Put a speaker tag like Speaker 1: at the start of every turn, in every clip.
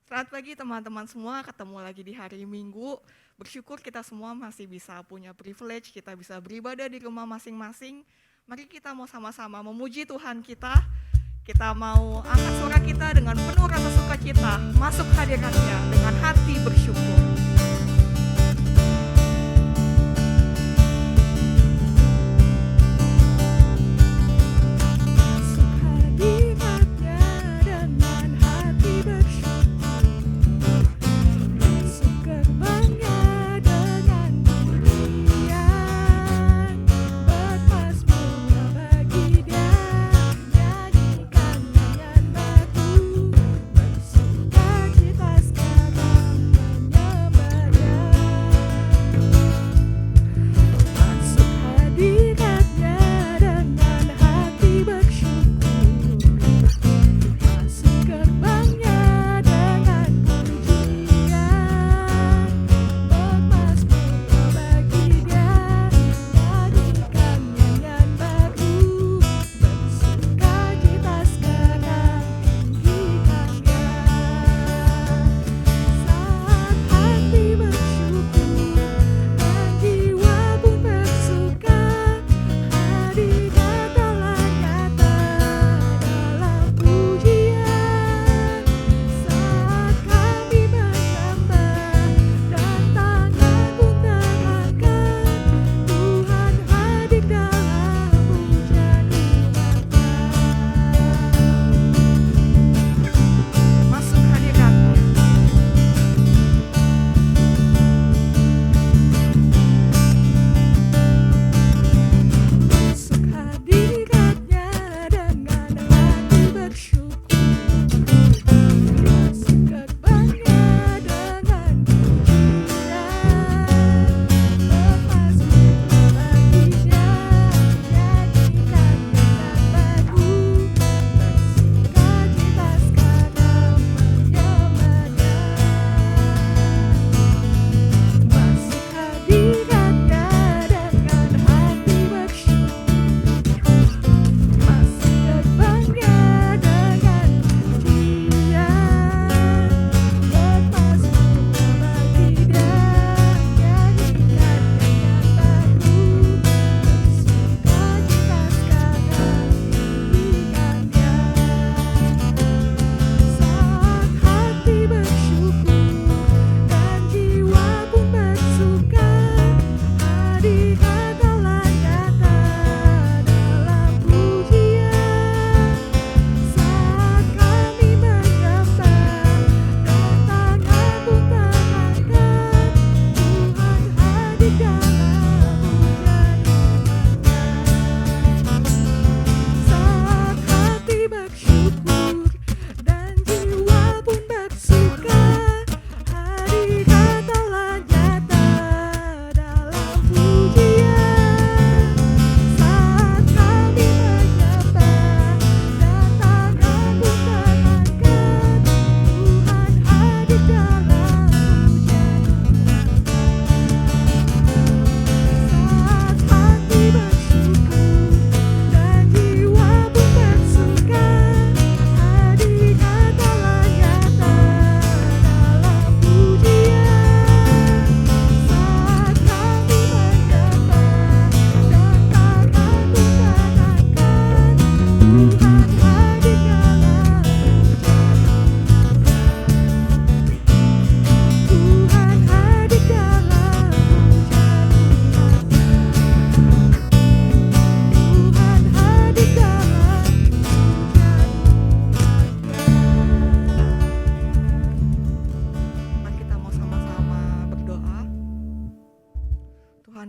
Speaker 1: Selamat pagi teman-teman semua, ketemu lagi di hari Minggu. Bersyukur kita semua masih bisa punya privilege, kita bisa beribadah di rumah masing-masing. Mari kita mau sama-sama memuji Tuhan kita. Kita mau angkat suara kita dengan penuh rasa sukacita, masuk hadiratnya dengan hati bersyukur.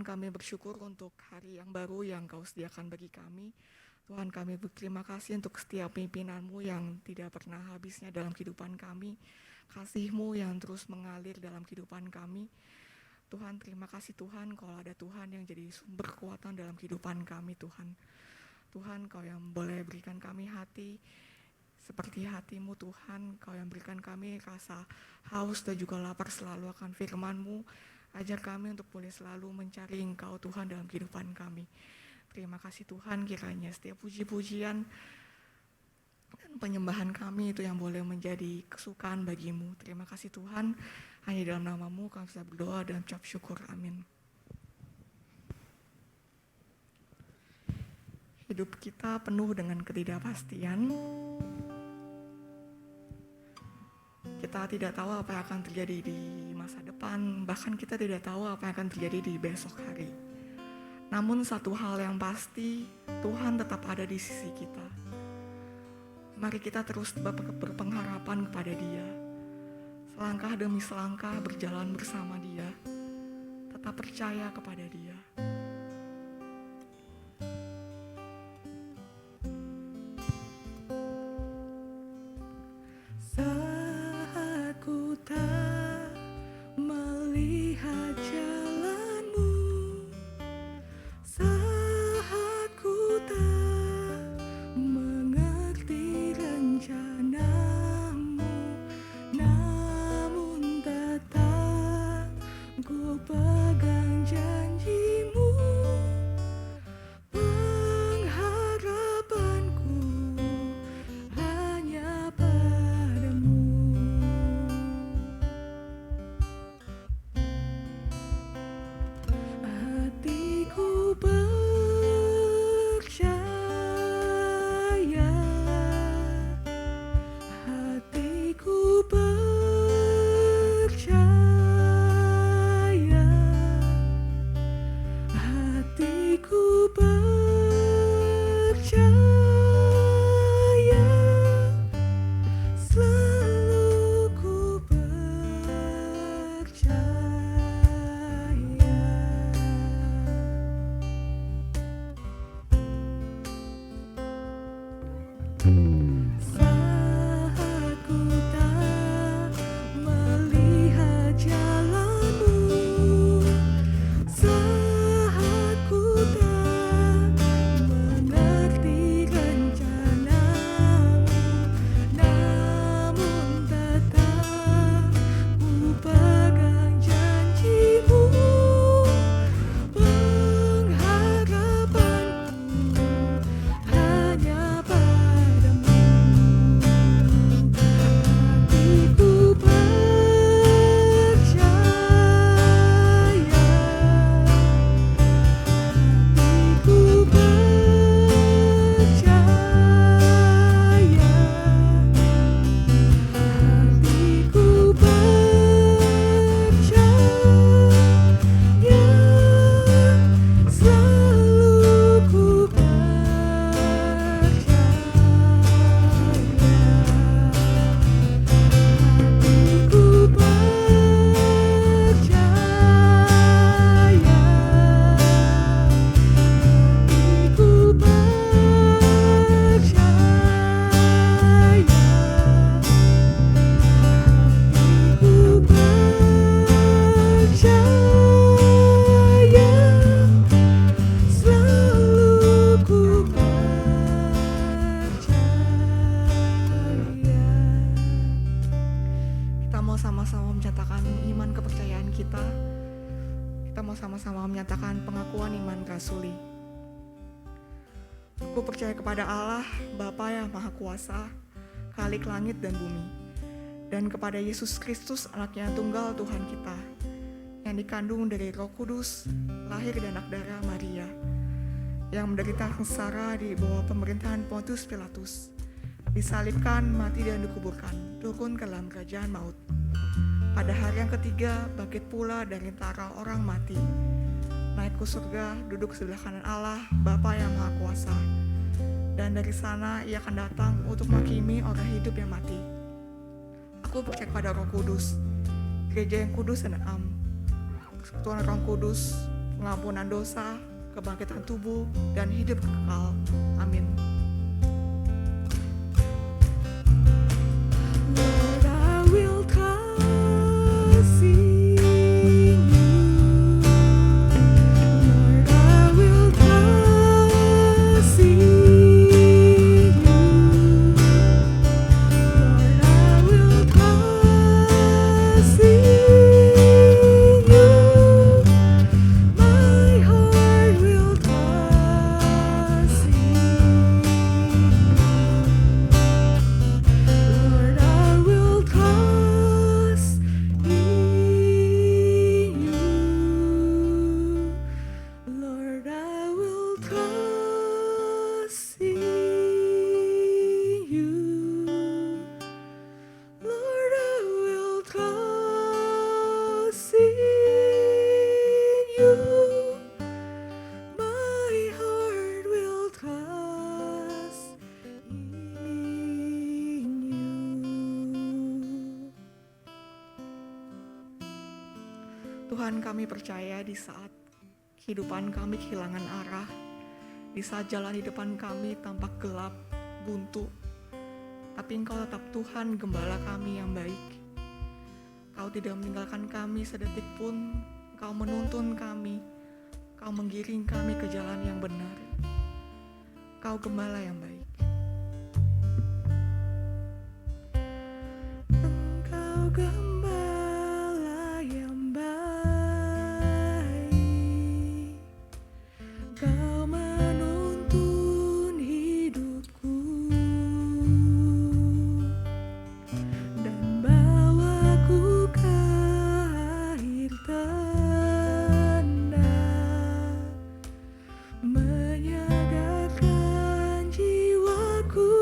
Speaker 1: Kami bersyukur untuk hari yang baru yang Kau sediakan bagi kami. Tuhan, kami berterima kasih untuk setiap pimpinan-Mu yang tidak pernah habisnya dalam kehidupan kami. Kasih-Mu yang terus mengalir dalam kehidupan kami. Tuhan, terima kasih Tuhan kalau ada Tuhan yang jadi sumber kekuatan dalam kehidupan kami Tuhan. Tuhan, Kau yang boleh berikan kami hati seperti hati-Mu Tuhan. Kau yang berikan kami rasa haus dan juga lapar selalu akan firman-Mu. Ajar kami untuk boleh selalu mencari Engkau Tuhan dalam kehidupan kami. Terima kasih Tuhan, kiranya setiap puji-pujian dan penyembahan kami itu yang boleh menjadi kesukaan bagimu. Terima kasih Tuhan, hanya dalam namamu kami bisa berdoa dan ucap syukur. Amin. Hidup kita penuh dengan ketidakpastian. Kita tidak tahu apa yang akan terjadi di masa depan, bahkan kita tidak tahu apa yang akan terjadi di besok hari. Namun satu hal yang pasti, Tuhan tetap ada di sisi kita. Mari kita terus berpengharapan kepada Dia. Selangkah demi selangkah berjalan bersama Dia. Tetap percaya kepada Dia. Saat ku tak melihat jalanmu, saat ku tak mengerti rencanamu, namun tetap ku pegang janjimu. Pengharapanku hanya padamu. Hatiku percaya, hatiku percaya, hatiku percaya, selalu ku percaya. Saat ku tak melihat jalanmu, saat ku tak mengerti rencanamu, namun tetap ku pegang janjimu. Pengharapanku hanya padamu. Hatiku percaya, hatiku percaya, hatiku percaya, selalu ku percaya. Hatiku percaya, hatiku percaya, hatiku percaya, selalu ku percaya. Kita mau sama-sama menyatakan iman kepercayaan kita. Kita mau sama-sama menyatakan pengakuan iman rasuli. Aku percaya kepada Allah, Bapa yang Maha Kuasa, Khalik langit dan bumi, dan kepada Yesus Kristus, Anaknya Tunggal Tuhan kita, yang dikandung dari Roh Kudus, lahir dari anak darah Maria, yang menderita sengsara di bawah pemerintahan Pontius Pilatus, disalibkan, mati dan dikuburkan, turun ke dalam kerajaan maut. Pada hari yang ketiga, bangkit pula dari antara orang mati, naik ke surga, duduk sebelah kanan Allah, Bapa yang Maha Kuasa. Dan dari sana ia akan datang untuk menghakimi orang hidup yang mati. Aku percaya kepada Roh Kudus, gereja yang kudus dan am, persekutuan Roh Kudus, pengampunan dosa, kebangkitan tubuh, dan hidup kekal. Amin. Lord, I will trust in you. Lord, I will trust in you. Lord, I will trust in you. My heart will trust in you. Tuhan, kami percaya di saat kehidupan kami kehilangan arah, di saat jalan di depan kami tampak gelap, buntu, tapi Engkau tetap Tuhan, gembala kami yang baik. Kau tidak meninggalkan kami sedetik pun, Kau menuntun kami, Kau menggiring kami ke jalan yang benar. Kau gembala yang baik. Engkau gembala yang baik, Kau menuntun hidupku dan bawaku ke akhir tandang, menyegarkan jiwaku.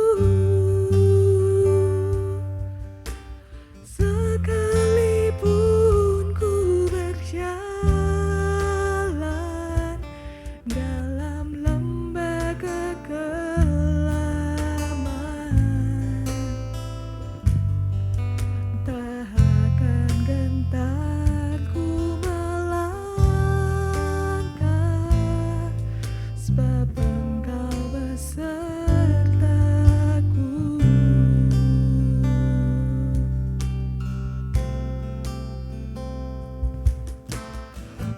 Speaker 1: Sekalipun ku berjalan dalam lembah kekelaman, tak akan gentar ku melangkah, sebab Engkau besertaku.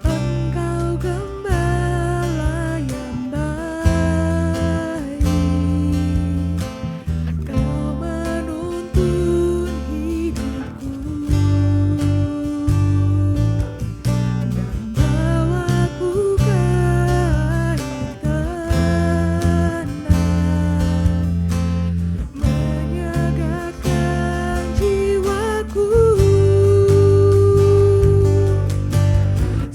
Speaker 1: Engkau gembala yang baik, Kau menuntun hidupku dan bawaku ke akhir tandang, menyegarkan jiwaku.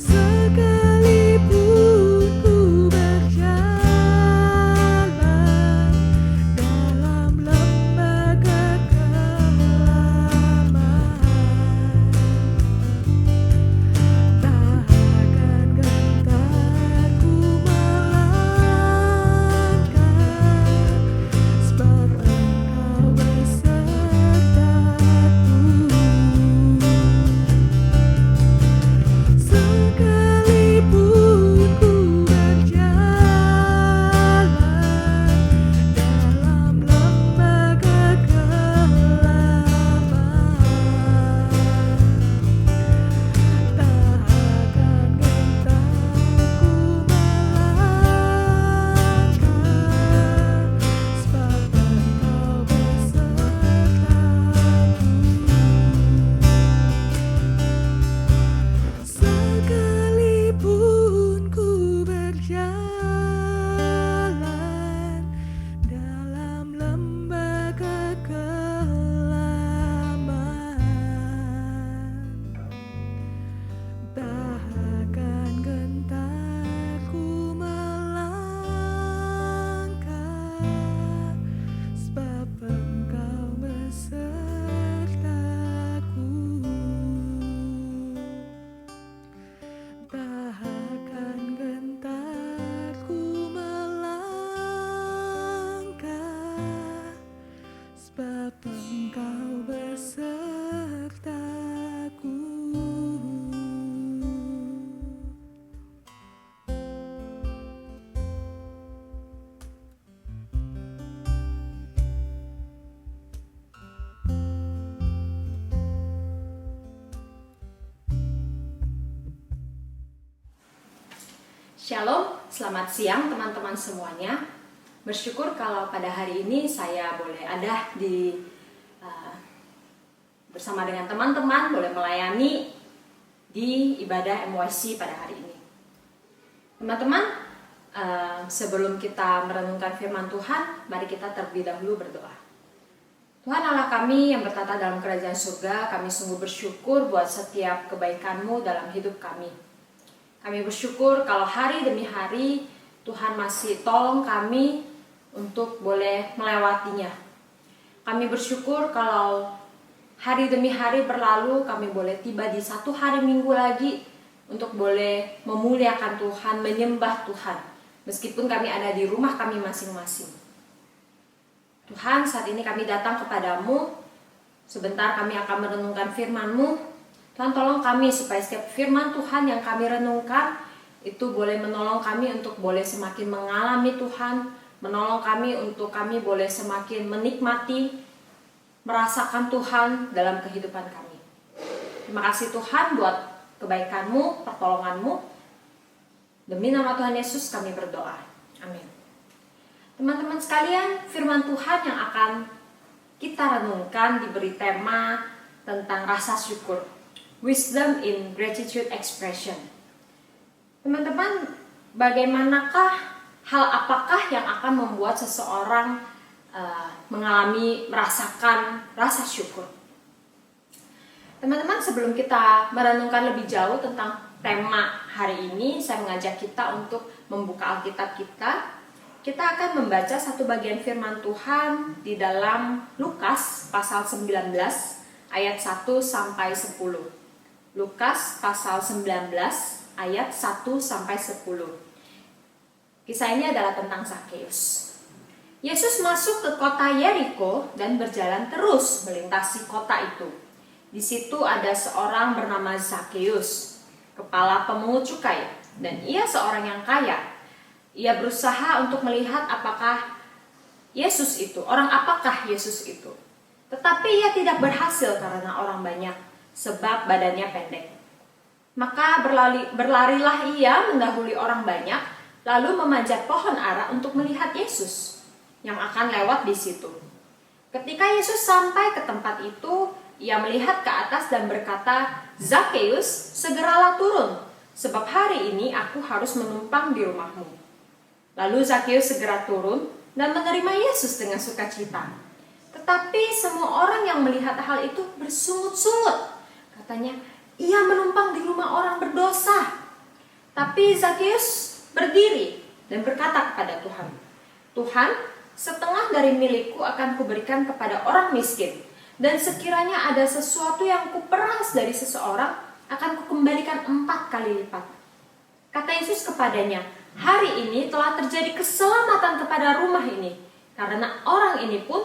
Speaker 1: Sekalipun ku berjalan dalam lembah kekelaman, tak akan gentar ku melangkah, sebab Engkau besertaku. Sekalipun ku berjalan dalam lembah kekelaman, tak akan gentar ku melangkah, sebab Engkau besertaku. Sekalipun ku berjalan dalam lembah kekelaman, tak akan gentar ku melangkah, sebab Engkau besertaku. Tak akan gentar ku melangkah, sebab Engkau besertaku.
Speaker 2: Shalom, selamat siang teman-teman semuanya. Bersyukur kalau pada hari ini saya boleh ada bersama dengan teman-teman, boleh melayani di ibadah MYC pada hari ini. Teman-teman, sebelum kita merenungkan firman Tuhan, mari kita terlebih dahulu berdoa. Tuhan Allah kami yang bertata dalam kerajaan surga, kami sungguh bersyukur buat setiap kebaikan-Mu dalam hidup kami. Kami bersyukur kalau hari demi hari Tuhan masih tolong kami untuk boleh melewatinya. Kami bersyukur kalau hari demi hari berlalu, kami boleh tiba di satu hari Minggu lagi untuk boleh memuliakan Tuhan, menyembah Tuhan, meskipun kami ada di rumah kami masing-masing. Tuhan, saat ini kami datang kepadamu. Sebentar kami akan merenungkan firman-Mu. Tuhan tolong kami supaya setiap firman Tuhan yang kami renungkan itu boleh menolong kami untuk boleh semakin mengalami Tuhan, menolong kami untuk kami boleh semakin menikmati, merasakan Tuhan dalam kehidupan kami. Terima kasih Tuhan buat kebaikan-Mu, pertolongan-Mu. Demi nama Tuhan Yesus kami berdoa. Amin. Teman-teman sekalian, firman Tuhan yang akan kita renungkan diberi tema tentang rasa syukur. Wisdom in Gratitude Expression. Teman-teman, bagaimanakah hal apakah yang akan membuat seseorang merasakan rasa syukur? Teman-teman, sebelum kita merenungkan lebih jauh tentang tema hari ini, saya mengajak kita untuk membuka Alkitab kita. Kita akan membaca satu bagian firman Tuhan di dalam Lukas pasal 19 ayat 1 sampai 10. Lukas pasal 19 ayat 1 sampai 10. Kisah ini adalah tentang Zakheus. Yesus masuk ke kota Yeriko dan berjalan terus melintasi kota itu. Di situ ada seorang bernama Zakheus, kepala pemungut cukai, dan ia seorang yang kaya. Ia berusaha untuk melihat apakah Yesus itu, orang apakah Yesus itu. Tetapi ia tidak berhasil karena orang banyak, sebab badannya pendek. Maka berlarilah ia mendahului orang banyak, lalu memanjat pohon ara untuk melihat Yesus yang akan lewat di situ. Ketika Yesus sampai ke tempat itu, ia melihat ke atas dan berkata, "Zakheus, segeralah turun, sebab hari ini aku harus menumpang di rumahmu." Lalu Zakheus segera turun dan menerima Yesus dengan sukacita. Tetapi semua orang yang melihat hal itu bersungut-sungut. Katanya, "Ia menumpang di rumah orang berdosa." Tapi Zakheus berdiri dan berkata kepada Tuhan, "Tuhan, setengah dari milikku akan kuberikan kepada orang miskin. Dan sekiranya ada sesuatu yang kuperas dari seseorang, akan kukembalikan 4 kali lipat." Kata Yesus kepadanya, "Hari ini telah terjadi keselamatan kepada rumah ini, karena orang ini pun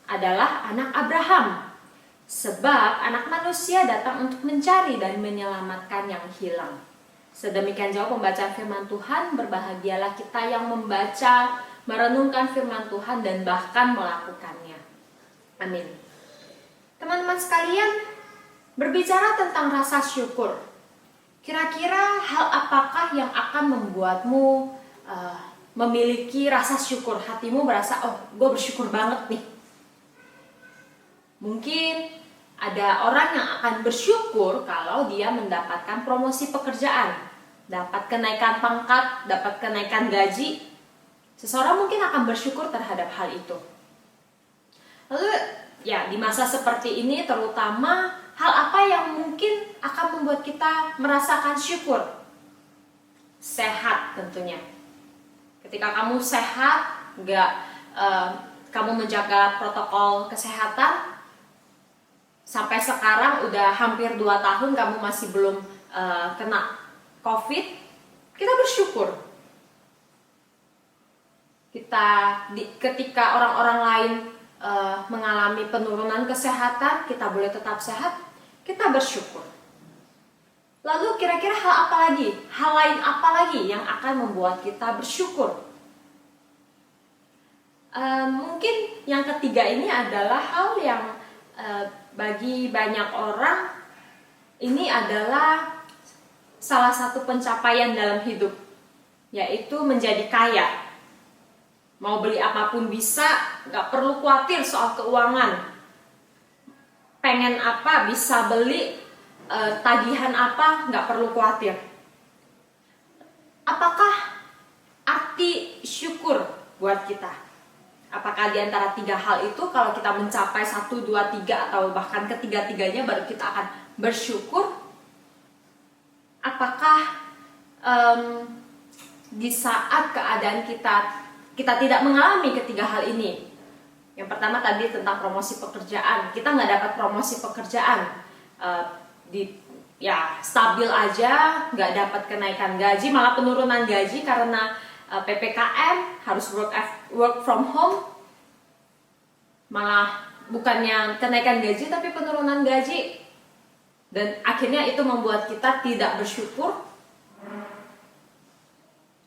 Speaker 2: adalah anak Abraham. Sebab anak manusia datang untuk mencari dan menyelamatkan yang hilang." Sedemikian jauh pembacaan firman Tuhan. Berbahagialah kita yang membaca, merenungkan firman Tuhan dan bahkan melakukannya. Amin. Teman-teman sekalian, berbicara tentang rasa syukur, kira-kira hal apakah yang akan membuatmu memiliki rasa syukur? Hatimu berasa, "Oh, gue bersyukur banget nih." Mungkin ada orang yang akan bersyukur kalau dia mendapatkan promosi pekerjaan, dapat kenaikan pangkat, dapat kenaikan gaji. Seseorang mungkin akan bersyukur terhadap hal itu. Lalu ya, di masa seperti ini terutama, hal apa yang mungkin akan membuat kita merasakan syukur? Sehat tentunya. Ketika kamu sehat, kamu menjaga protokol kesehatan, sampai sekarang udah hampir 2 tahun kamu masih belum kena COVID, kita bersyukur. Ketika orang-orang lain mengalami penurunan kesehatan, kita boleh tetap sehat, kita bersyukur. Lalu kira-kira hal lain apa lagi yang akan membuat kita bersyukur? Mungkin yang ketiga ini adalah hal yang bagi banyak orang ini adalah salah satu pencapaian dalam hidup, yaitu menjadi kaya. Mau beli apapun bisa, gak perlu khawatir soal keuangan. Pengen apa bisa beli, tagihan apa gak perlu khawatir. Apakah arti syukur buat kita? Apakah di antara 3 hal itu kalau kita mencapai 1, 2, 3 atau bahkan ketiga-tiganya baru kita akan bersyukur? Apakah di saat keadaan kita tidak mengalami ketiga hal ini? Yang pertama tadi tentang promosi pekerjaan. Kita nggak dapat promosi pekerjaan, stabil aja, nggak dapat kenaikan gaji, malah penurunan gaji karena PPKM, harus work from home. Malah bukannya kenaikan gaji tapi penurunan gaji. Dan akhirnya itu membuat kita tidak bersyukur.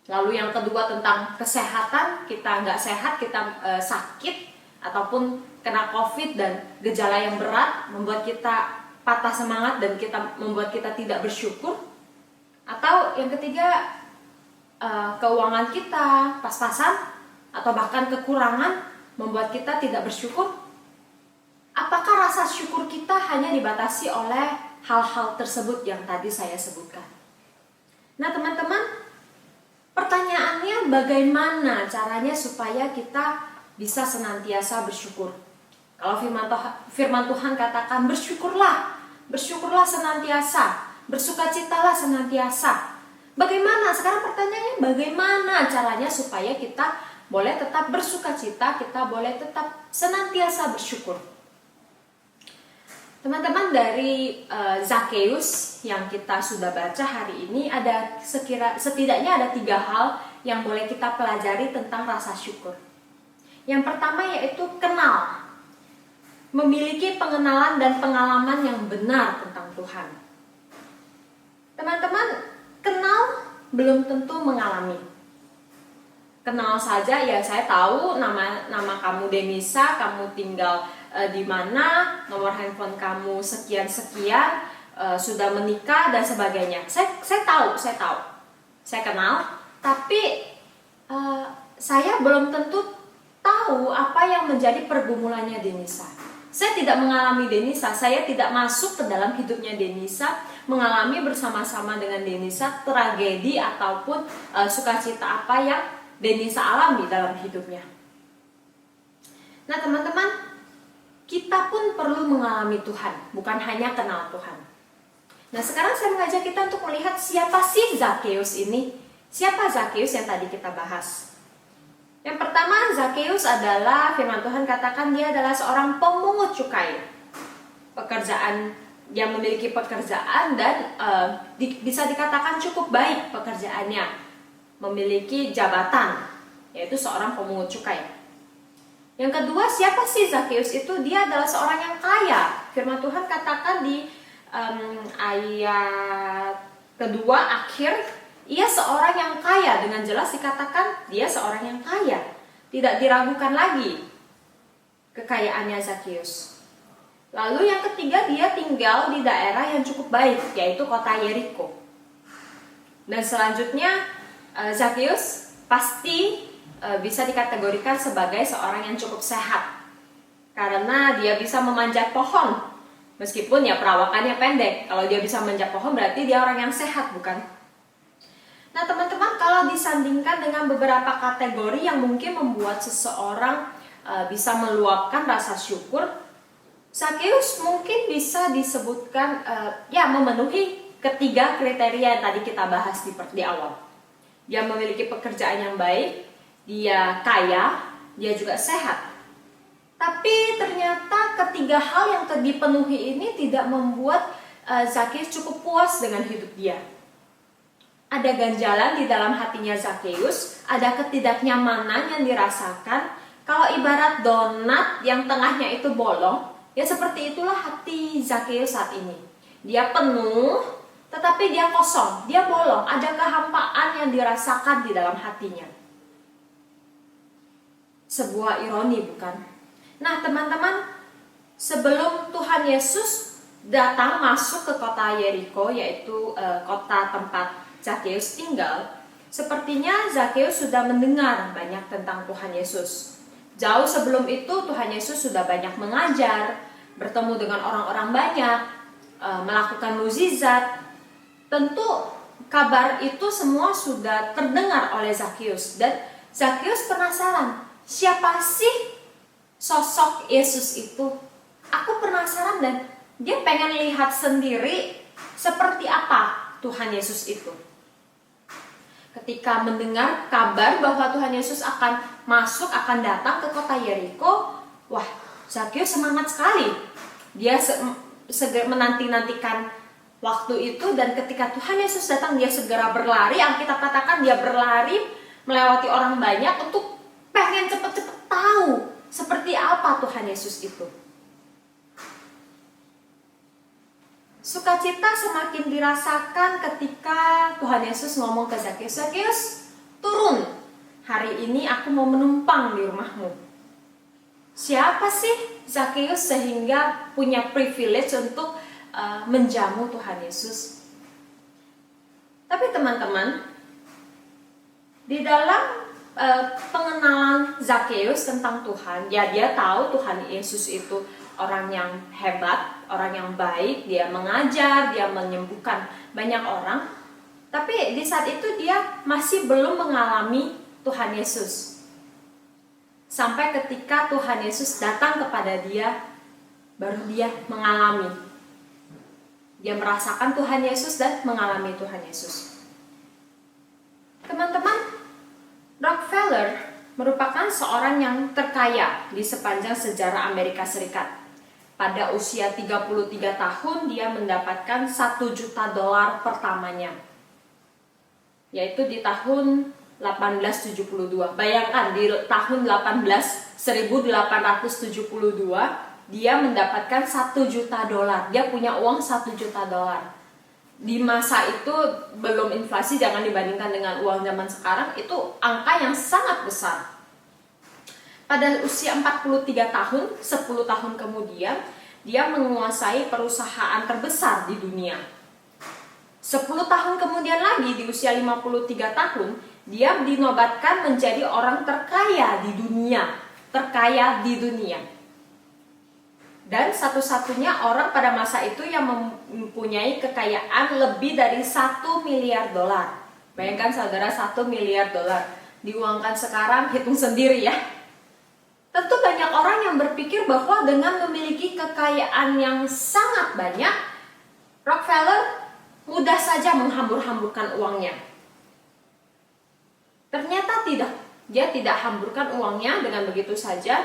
Speaker 2: Lalu yang kedua tentang kesehatan, kita nggak sehat, kita sakit ataupun kena COVID dan gejala yang berat membuat kita patah semangat dan membuat kita tidak bersyukur. Atau yang ketiga, keuangan kita pas-pasan atau bahkan kekurangan membuat kita tidak bersyukur. Apakah rasa syukur kita hanya dibatasi oleh hal-hal tersebut yang tadi saya sebutkan? Nah teman-teman, pertanyaannya bagaimana caranya supaya kita bisa senantiasa bersyukur? Kalau firman Tuhan katakan bersyukurlah senantiasa, bersukacitalah senantiasa. Bagaimana? Sekarang pertanyaannya bagaimana caranya supaya kita boleh tetap bersukacita, kita boleh tetap senantiasa bersyukur? Teman-teman, dari Zakheus yang kita sudah baca hari ini ada setidaknya ada 3 hal yang boleh kita pelajari tentang rasa syukur. Yang pertama yaitu kenal. Memiliki pengenalan dan pengalaman yang benar tentang Tuhan. Teman-teman, kenal belum tentu mengalami. Kenal saja ya, saya tahu nama kamu Denisa, kamu tinggal di mana, nomor handphone kamu sekian-sekian, sudah menikah dan sebagainya. Saya tahu, saya kenal, tapi saya belum tentu tahu apa yang menjadi pergumulannya Denisa. Saya tidak mengalami Denisa, saya tidak masuk ke dalam hidupnya Denisa, mengalami bersama-sama dengan Denisa tragedi ataupun sukacita apa yang Denisa alami dalam hidupnya. Nah teman-teman, kita pun perlu mengalami Tuhan, bukan hanya kenal Tuhan. Nah sekarang saya mengajak kita untuk melihat siapa sih Zakheus ini. Siapa Zakheus yang tadi kita bahas? Yang pertama, Zakheus adalah, firman Tuhan katakan dia adalah seorang pemungut cukai. Dia memiliki pekerjaan dan bisa dikatakan cukup baik pekerjaannya. Memiliki jabatan, yaitu seorang pemungut cukai. Yang kedua, siapa sih Zakheus itu? Dia adalah seorang yang kaya. Firman Tuhan katakan di ayat kedua akhir, ia seorang yang kaya. Dengan jelas dikatakan dia seorang yang kaya. Tidak diragukan lagi kekayaannya Zakheus. Lalu yang ketiga, dia tinggal di daerah yang cukup baik, yaitu kota Yeriko. Dan selanjutnya, Zakheus pasti bisa dikategorikan sebagai seorang yang cukup sehat karena dia bisa memanjat pohon, meskipun ya perawakannya pendek. Kalau dia bisa memanjat pohon berarti dia orang yang sehat, bukan? Nah teman-teman, kalau disandingkan dengan beberapa kategori yang mungkin membuat seseorang bisa meluapkan rasa syukur, Zakheus mungkin bisa disebutkan memenuhi ketiga kriteria yang tadi kita bahas di awal. Dia memiliki pekerjaan yang baik, dia kaya, dia juga sehat. Tapi ternyata ketiga hal yang dipenuhi ini tidak membuat Zakheus cukup puas dengan hidup dia. Ada ganjalan di dalam hatinya Zakheus, ada ketidaknyamanan yang dirasakan. Kalau ibarat donat yang tengahnya itu bolong, ya seperti itulah hati Zakheus saat ini. Dia penuh, tetapi dia kosong, dia bolong, ada kehampaan yang dirasakan di dalam hatinya. Sebuah ironi, bukan? Nah teman-teman, sebelum Tuhan Yesus datang masuk ke kota Yeriko, yaitu kota tempat Zakheus tinggal, sepertinya Zakheus sudah mendengar banyak tentang Tuhan Yesus. Jauh sebelum itu Tuhan Yesus sudah banyak mengajar, bertemu dengan orang-orang banyak, melakukan mukjizat. Tentu kabar itu semua sudah terdengar oleh Zakheus, dan Zakheus penasaran, siapa sih sosok Yesus itu? Aku penasaran dan dia pengen lihat sendiri seperti apa Tuhan Yesus itu. Ketika mendengar kabar bahwa Tuhan Yesus akan datang ke kota Yeriko, wah, Zakheus semangat sekali. Dia segera menanti-nantikan waktu itu, dan ketika Tuhan Yesus datang dia segera berlari. Alkitab katakan dia berlari melewati orang banyak untuk pengen cepet-cepet tahu seperti apa Tuhan Yesus itu. Sukacita semakin dirasakan ketika Tuhan Yesus ngomong ke Zakeus, "Zakeus, turun. Hari ini aku mau menumpang di rumahmu." Siapa sih Zakeus sehingga punya privilege untuk menjamu Tuhan Yesus? Tapi teman-teman, di dalam pengenalan Zakeus tentang Tuhan, ya dia tahu Tuhan Yesus itu orang yang hebat, orang yang baik, dia mengajar, dia menyembuhkan banyak orang. Tapi di saat itu dia masih belum mengalami Tuhan Yesus. Sampai ketika Tuhan Yesus datang kepada dia, baru dia mengalami. Dia merasakan Tuhan Yesus dan mengalami Tuhan Yesus. Teman-teman, Rockefeller merupakan seorang yang terkaya di sepanjang sejarah Amerika Serikat. Pada usia 33 tahun dia mendapatkan $1 juta pertamanya, yaitu di tahun 1872. Bayangkan di tahun 1872 dia mendapatkan $1 juta. Dia punya uang $1 juta. Di masa itu belum inflasi, jangan dibandingkan dengan uang zaman sekarang, itu angka yang sangat besar. Pada usia 43 tahun, 10 tahun kemudian, dia menguasai perusahaan terbesar di dunia. 10 tahun kemudian lagi, di usia 53 tahun, dia dinobatkan menjadi orang terkaya di dunia. Terkaya di dunia. Dan satu-satunya orang pada masa itu yang mempunyai kekayaan lebih dari $1 miliar. Bayangkan saudara, $1 miliar. Diuangkan sekarang, hitung sendiri ya. Tentu banyak orang yang berpikir bahwa dengan memiliki kekayaan yang sangat banyak, Rockefeller mudah saja menghambur-hamburkan uangnya. Ternyata tidak. Dia tidak hamburkan uangnya dengan begitu saja.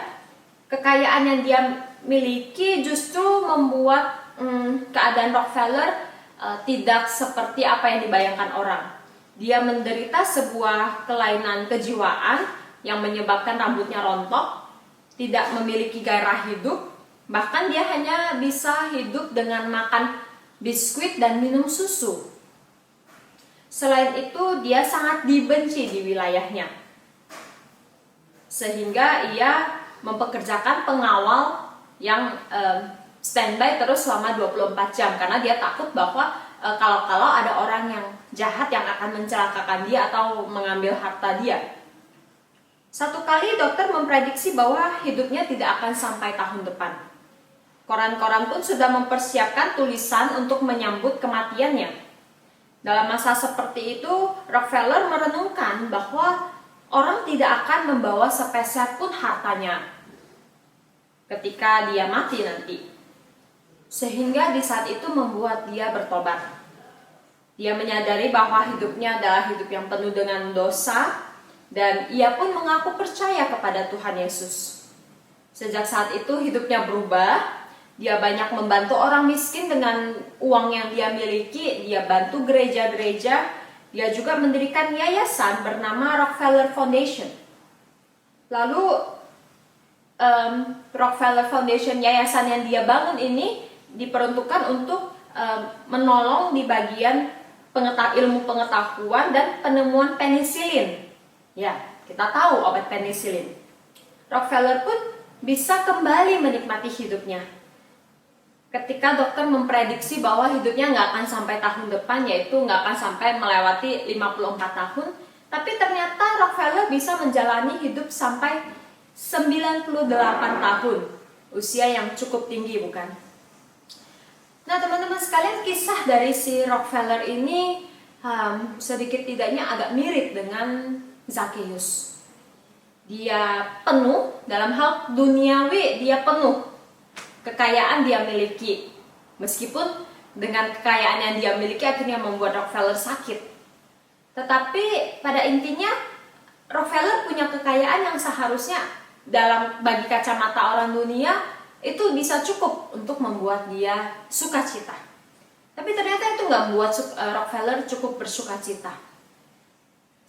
Speaker 2: Kekayaan yang dia miliki justru membuat keadaan Rockefeller tidak seperti apa yang dibayangkan orang. Dia menderita sebuah kelainan kejiwaan yang menyebabkan rambutnya rontok, tidak memiliki gairah hidup, bahkan dia hanya bisa hidup dengan makan biskuit dan minum susu. Selain itu, dia sangat dibenci di wilayahnya, sehingga ia mempekerjakan pengawal yang standby terus selama 24 jam karena dia takut bahwa kalau ada orang yang jahat yang akan mencelakakan dia atau mengambil harta dia. Satu kali dokter memprediksi bahwa hidupnya tidak akan sampai tahun depan. Koran-koran pun sudah mempersiapkan tulisan untuk menyambut kematiannya. Dalam masa seperti itu, Rockefeller merenungkan bahwa orang tidak akan membawa sepeser pun hartanya ketika dia mati nanti. Sehingga di saat itu membuat dia bertobat. Dia menyadari bahwa hidupnya adalah hidup yang penuh dengan dosa, dan ia pun mengaku percaya kepada Tuhan Yesus. Sejak saat itu hidupnya berubah. Dia banyak membantu orang miskin dengan uang yang dia miliki. Dia bantu gereja-gereja. Dia juga mendirikan yayasan bernama Rockefeller Foundation. Lalu Rockefeller Foundation, yayasan yang dia bangun ini diperuntukkan untuk menolong di bagian ilmu pengetahuan dan penemuan penisilin. Ya, kita tahu obat penisilin. Rockefeller pun bisa kembali menikmati hidupnya. Ketika dokter memprediksi bahwa hidupnya nggak akan sampai tahun depan, yaitu nggak akan sampai melewati 54 tahun, tapi ternyata Rockefeller bisa menjalani hidup sampai 98 tahun. Usia yang cukup tinggi, bukan? Nah, teman-teman sekalian, kisah dari si Rockefeller ini sedikit tidaknya agak mirip dengan Zakeus. Dia penuh dalam hal duniawi, dia penuh. Kekayaan dia miliki. Meskipun dengan kekayaan yang dia miliki akhirnya membuat Rockefeller sakit. Tetapi pada intinya Rockefeller punya kekayaan yang seharusnya bagi kacamata orang dunia itu bisa cukup untuk membuat dia sukacita. Tapi ternyata itu nggak membuat Rockefeller cukup bersukacita.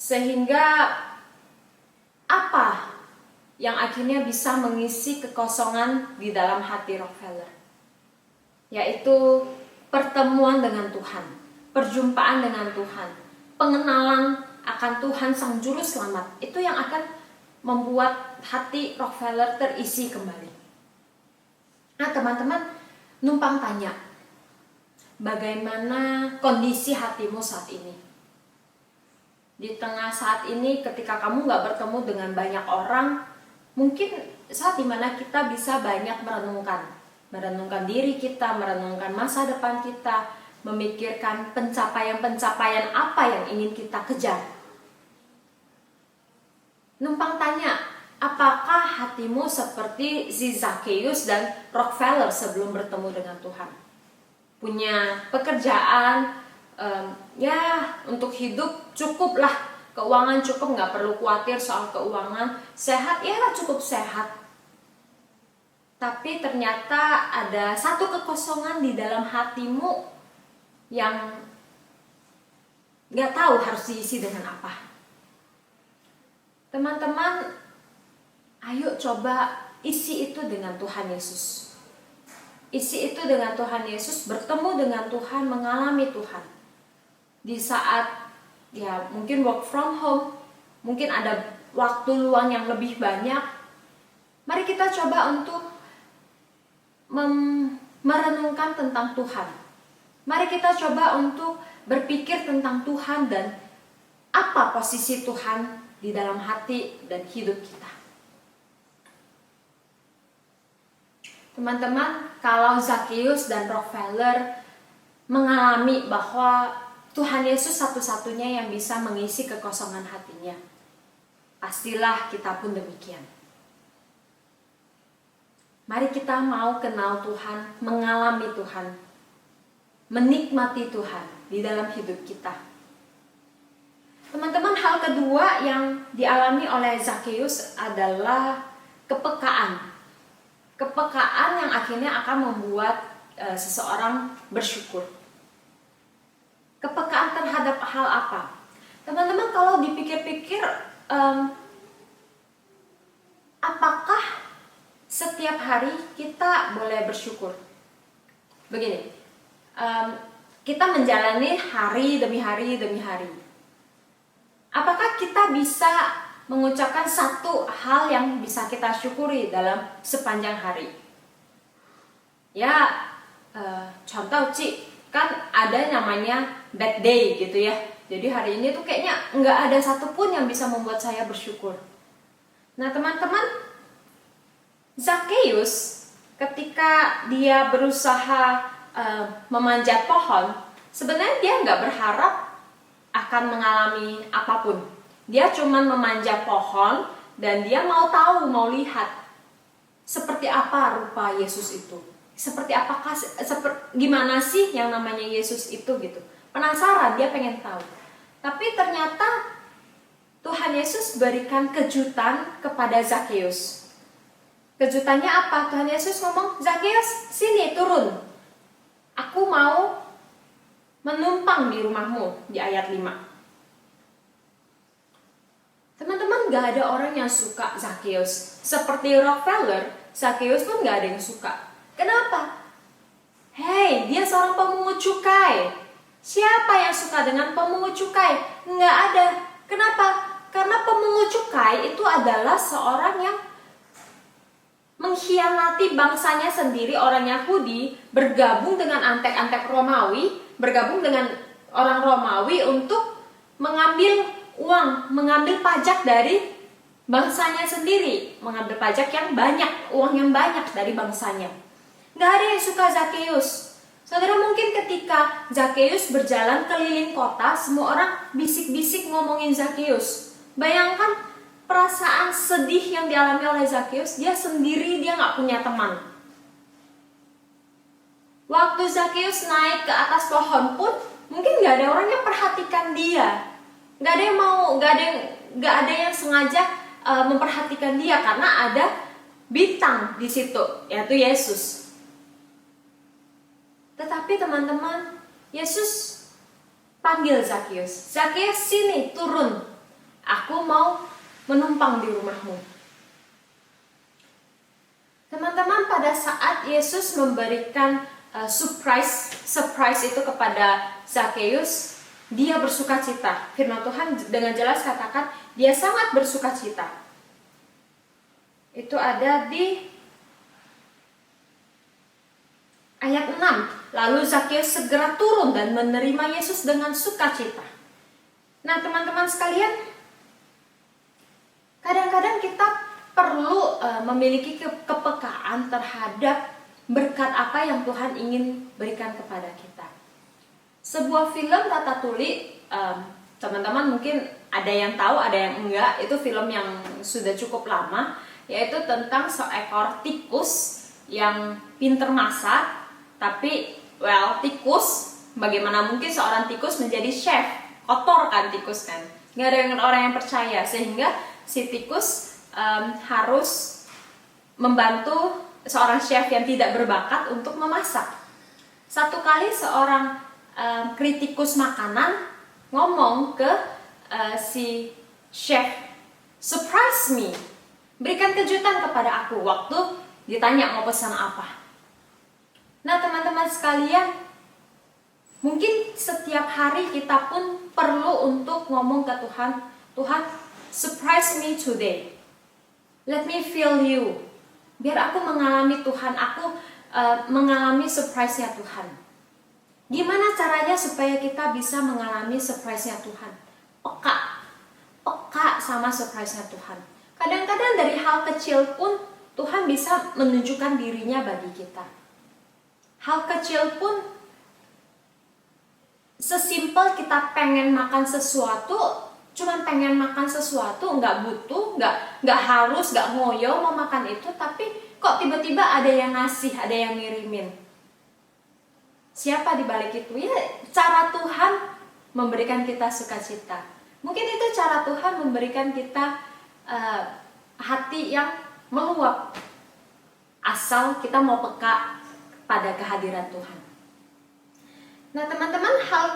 Speaker 2: Sehingga apa yang akhirnya bisa mengisi kekosongan di dalam hati Rockefeller? Yaitu pertemuan dengan Tuhan, perjumpaan dengan Tuhan, pengenalan akan Tuhan Sang Juru Selamat, itu yang akan membuat hati Rockefeller terisi kembali. Nah teman-teman, numpang tanya, bagaimana kondisi hatimu saat ini? Di tengah saat ini ketika kamu gak bertemu dengan banyak orang, mungkin saat dimana kita bisa banyak merenungkan diri kita, merenungkan masa depan kita, memikirkan pencapaian-pencapaian apa yang ingin kita kejar. Numpang tanya, apakah hatimu seperti si Zakheus dan Rockefeller sebelum bertemu dengan Tuhan? Punya pekerjaan, ya untuk hidup cukuplah, keuangan cukup, nggak perlu khawatir soal keuangan, sehat, ya cukup sehat. Tapi ternyata ada satu kekosongan di dalam hatimu yang nggak tahu harus diisi dengan apa. Teman-teman, ayo coba isi itu dengan Tuhan Yesus. Isi itu dengan Tuhan Yesus, bertemu dengan Tuhan, mengalami Tuhan. Di saat ya mungkin work from home, mungkin ada waktu luang yang lebih banyak, mari kita coba untuk merenungkan tentang Tuhan. Mari kita coba untuk berpikir tentang Tuhan dan apa posisi Tuhan di dalam hati dan hidup kita. Teman-teman, kalau Zakheus dan Rockefeller mengalami bahwa Tuhan Yesus satu-satunya yang bisa mengisi kekosongan hatinya, pastilah kita pun demikian. Mari kita mau kenal Tuhan, mengalami Tuhan, menikmati Tuhan di dalam hidup kita. Teman-teman, hal kedua yang dialami oleh Zakheus adalah kepekaan. Kepekaan yang akhirnya akan membuat seseorang bersyukur. Kepekaan terhadap hal apa? Teman-teman, kalau dipikir-pikir, apakah setiap hari kita boleh bersyukur? Begini, kita menjalani hari demi hari demi hari. Apakah kita bisa mengucapkan satu hal yang bisa kita syukuri dalam sepanjang hari? Ya, contoh Ci, kan ada namanya bad day gitu ya. Jadi hari ini tuh kayaknya nggak ada satupun yang bisa membuat saya bersyukur. Nah teman-teman, Zakheus ketika dia berusaha memanjat pohon, sebenarnya dia nggak berharap akan mengalami apapun. Dia cuma memanjat pohon dan dia mau tahu, mau lihat seperti apa rupa Yesus itu. Seperti apakah, gimana sih yang namanya Yesus itu gitu. Penasaran, dia pengen tahu. Tapi ternyata Tuhan Yesus berikan kejutan kepada Zakheus. Kejutannya apa? Tuhan Yesus ngomong, Zakheus, sini turun. Aku mau menumpang di rumahmu, di ayat 5. Teman-teman, gak ada orang yang suka Zakheus. Seperti Rockefeller, Zakheus pun gak ada yang suka. Kenapa? Hei, dia seorang pemungut cukai. Siapa yang suka dengan pemungut cukai? Nggak ada. Kenapa? Karena pemungut cukai itu adalah seorang yang mengkhianati bangsanya sendiri, orang Yahudi, bergabung dengan antek-antek Romawi, bergabung dengan orang Romawi untuk mengambil uang, mengambil pajak dari bangsanya sendiri, mengambil pajak yang banyak, uang yang banyak dari bangsanya. Nggak ada yang suka Zakheus. Saudara, mungkin ketika Zakheus berjalan keliling kota, semua orang bisik-bisik ngomongin Zakheus. Bayangkan perasaan sedih yang dialami oleh Zakheus. Dia sendiri, dia nggak punya teman. Waktu Zakheus naik ke atas pohon pun, mungkin nggak ada orang yang perhatikan dia. Nggak ada yang mau, nggak ada yang sengaja memperhatikan dia karena ada bintang di situ, yaitu Yesus. Tetapi teman-teman, Yesus panggil Zakheus. Zakheus, sini, turun. Aku mau menumpang di rumahmu. Teman-teman, pada saat Yesus memberikan surprise itu kepada Zakheus, dia bersukacita. Firman Tuhan dengan jelas katakan dia sangat bersukacita. Itu ada di ayat 6. Lalu Zakheus segera turun dan menerima Yesus dengan sukacita. Nah, teman-teman sekalian, kadang-kadang kita perlu memiliki kepekaan terhadap berkat apa yang Tuhan ingin berikan kepada kita. Sebuah film Ratatouille, teman-teman mungkin ada yang tahu, ada yang enggak. Itu film yang sudah cukup lama, yaitu tentang seekor tikus yang pinter masak. Tapi, tikus, bagaimana mungkin seorang tikus menjadi chef? Kotor kan tikus kan? Nggak ada orang yang percaya, sehingga si tikus harus membantu seorang chef yang tidak berbakat untuk memasak. Satu kali seorang kritikus makanan ngomong ke si chef, "Surprise me, berikan kejutan kepada aku," waktu ditanya mau pesan apa. Nah, teman-teman sekalian, mungkin setiap hari kita pun perlu untuk ngomong ke Tuhan, "Tuhan, surprise me today. Let me feel you." Biar aku mengalami Tuhan, aku mengalami surprise-nya Tuhan. Gimana caranya supaya kita bisa mengalami surprise-nya Tuhan? Peka sama surprise-nya Tuhan. Kadang-kadang dari hal kecil pun Tuhan bisa menunjukkan dirinya bagi kita. Hal kecil pun, sesimpel kita pengen makan sesuatu, cuman pengen makan sesuatu, nggak butuh, nggak harus, nggak ngoyo mau makan itu, tapi kok tiba-tiba ada yang ngasih, ada yang ngirimin. Siapa di balik itu? Ya, cara Tuhan memberikan kita sukacita. Mungkin itu cara Tuhan memberikan kita hati yang meluap, asal kita mau peka pada kehadiran Tuhan. Nah, teman-teman, hal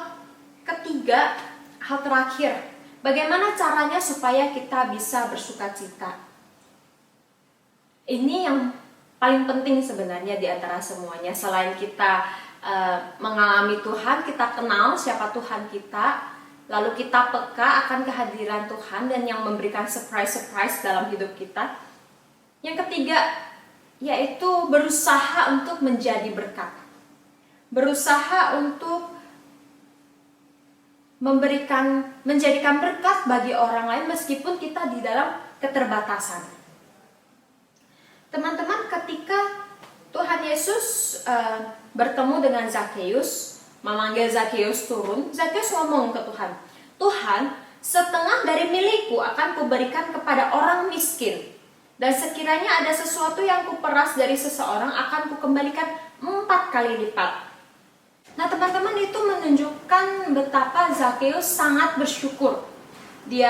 Speaker 2: ketiga, hal terakhir, bagaimana caranya supaya kita bisa bersukacita? Ini yang paling penting sebenarnya di antara semuanya. Selain kita mengalami Tuhan, kita kenal siapa Tuhan kita, lalu kita peka akan kehadiran Tuhan dan yang memberikan surprise dalam hidup kita. Yang ketiga, yaitu berusaha untuk menjadi berkat. Berusaha untuk menjadikan berkat bagi orang lain meskipun kita di dalam keterbatasan. Teman-teman, ketika Tuhan Yesus bertemu dengan Zakheus, memanggil Zakheus turun, Zakheus ngomong ke Tuhan, "Tuhan, setengah dari milikku akan kuberikan kepada orang miskin. Dan sekiranya ada sesuatu yang kuperas dari seseorang akan kukembalikan 4 kali lipat." Nah, teman-teman, itu menunjukkan betapa Zakheus sangat bersyukur. Dia